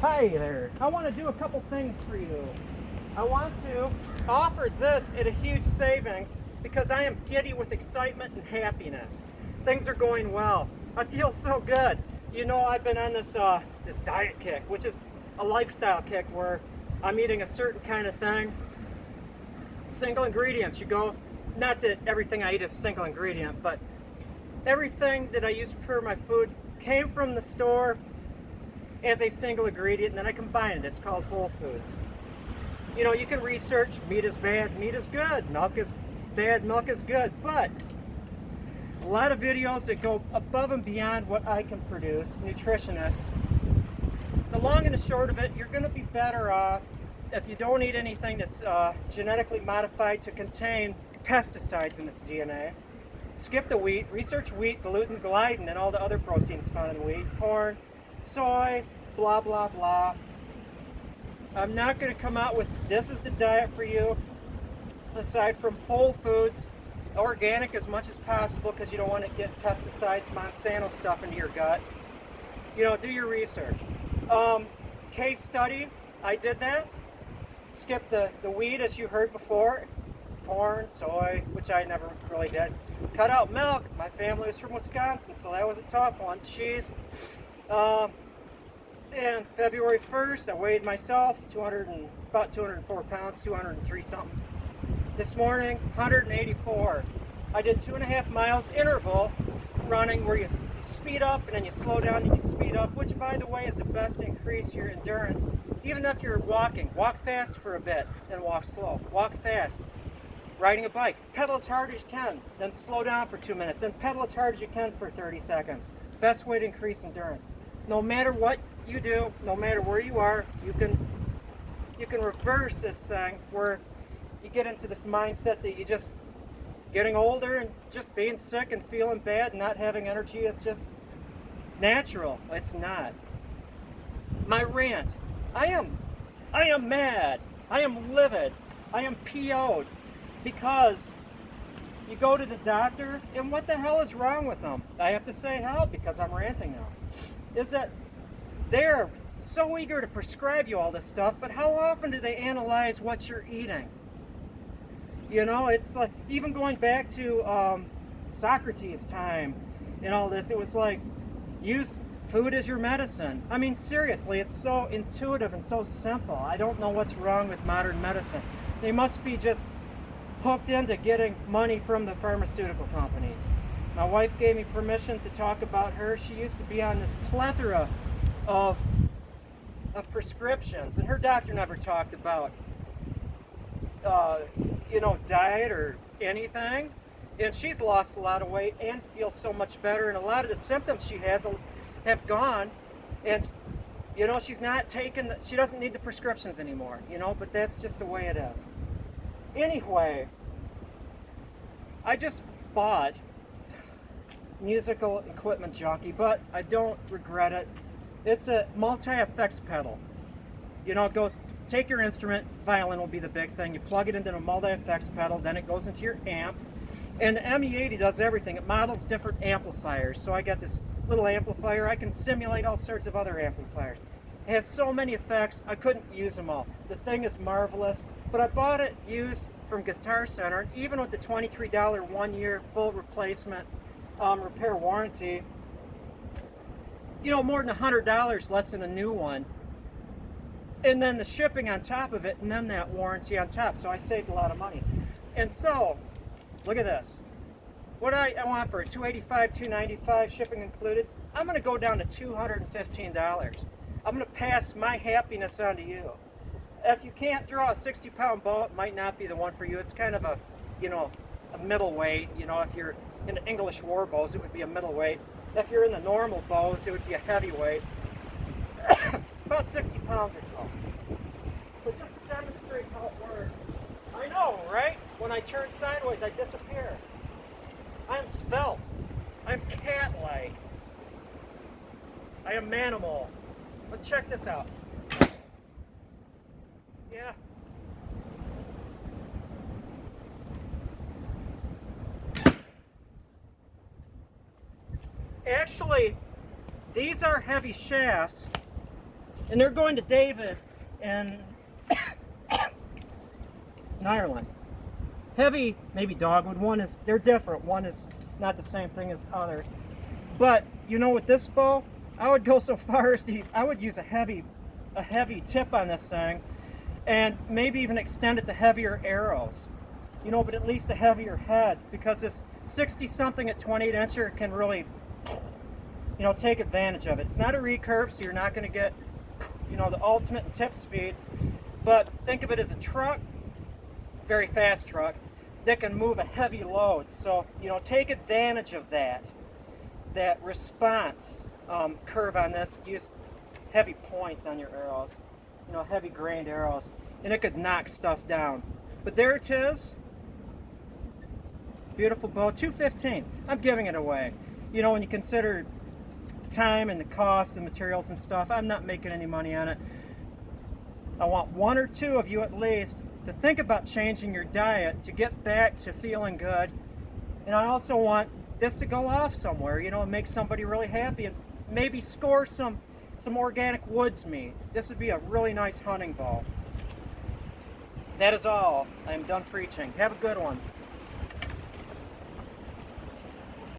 Hi there. I want to do a couple things for you. I want to offer this at a huge savings because I am giddy with excitement and happiness. Things are going well. I feel so good. You know, I've been on this diet kick, which is a lifestyle kick where I'm eating a certain kind of thing. Single ingredients. You go, not that everything I eat is single ingredient, but everything that I use to prepare my food came from the store as a single ingredient, and then I combine it. It's called whole foods. You know, you can research meat is bad, meat is good, milk is bad, milk is good, but a lot of videos that go above and beyond what I can produce, nutritionists. The long and the short of it, you're going to be better off if you don't eat anything that's genetically modified to contain pesticides in its DNA. Skip the wheat, research wheat, gluten, gliadin, and all the other proteins found in wheat, corn, soy, blah, blah, blah. I'm not going to come out with this is the diet for you, aside from whole foods, organic as much as possible because you don't want to get pesticides, Monsanto stuff into your gut. You know, do your research. Case study, I did that. Skip the wheat as you heard before, corn, soy, which I never really did. Cut out milk. My family was from Wisconsin, so that was a tough one. Cheese. And February 1st, I weighed myself, about 204 pounds, 203 something. This morning, 184. I did 2.5 miles interval running where you speed up and then you slow down and you speed up, which by the way is the best to increase your endurance. Even if you're walking, walk fast for a bit, then walk slow. Walk fast. Riding a bike, pedal as hard as you can, then slow down for 2 minutes, then pedal as hard as you can for 30 seconds. Best way to increase endurance. No matter what you do, no matter where you are, you can reverse this thing where you get into this mindset that you just getting older and just being sick and feeling bad and not having energy is just natural. It's not. My rant. I am mad. I am livid. I am PO'd because you go to the doctor and what the hell is wrong with them? I have to say how because I'm ranting now. Is that they're so eager to prescribe you all this stuff, but how often do they analyze what you're eating? You know, it's like even going back to Socrates' time and all this, it was like use food as your medicine. I mean, seriously, it's so intuitive and so simple. I don't know what's wrong with modern medicine. They must be just hooked into getting money from the pharmaceutical companies. My wife gave me permission to talk about her. She used to be on this plethora of prescriptions, and her doctor never talked about you know, diet or anything. And she's lost a lot of weight and feels so much better, and a lot of the symptoms she has have gone, and you know, she's not taking she doesn't need the prescriptions anymore, you know, but that's just the way it is. Anyway, I just bought musical equipment junkie, but I don't regret it. It's a multi-effects pedal. You know, it goes, take your instrument, violin will be the big thing, you plug it into a multi-effects pedal, then it goes into your amp, and the ME80 does everything. It models different amplifiers, so I got this little amplifier. I can simulate all sorts of other amplifiers. It has so many effects, I couldn't use them all. The thing is marvelous, but I bought it used from Guitar Center, and even with the $23 1-year full replacement repair warranty, you know, more than $100 less than a new one, and then the shipping on top of it, and then that warranty on top, so I saved a lot of money. And so look at this, what I want for it, $285, $295 shipping included. I'm going to go down to $215. I'm going to pass my happiness on to you. If you can't draw a 60-pound bow, it might not be the one for you. It's kind of a, you know, a middleweight. You know, if you're in the English war bows, it would be a middleweight. If you're in the normal bows, it would be a heavyweight. About 60 pounds or so. But just to demonstrate how it works. I know, right? When I turn sideways, I disappear. I'm svelte. I'm cat-like. I am manimal. But check this out. Yeah. Actually, these are heavy shafts, And they're going to David in Ireland. Heavy, maybe dogwood. One is, they're different. One is not the same thing as the other. But you know, with this bow, I would go so far as to, I would use a heavy tip on this thing, and maybe even extend it to heavier arrows. You know, but at least a heavier head, because this 60 something at 28 incher can really, you know, take advantage of it. It's not a recurve, so you're not going to get, you know, the ultimate in tip speed, but think of it as a truck, very fast truck, that can move a heavy load. So, you know, take advantage of that response curve on this. Use heavy points on your arrows, you know, heavy grained arrows, and it could knock stuff down. But there it is. Beautiful bow, $215. I'm giving it away. You know, when you consider time and the cost and materials and stuff, I'm not making any money on it. I want one or two of you at least to think about changing your diet to get back to feeling good. And I also want this to go off somewhere, you know, and make somebody really happy, and maybe score some organic woods meat. This would be a really nice hunting bow. That is all. I am done preaching. Have a good one.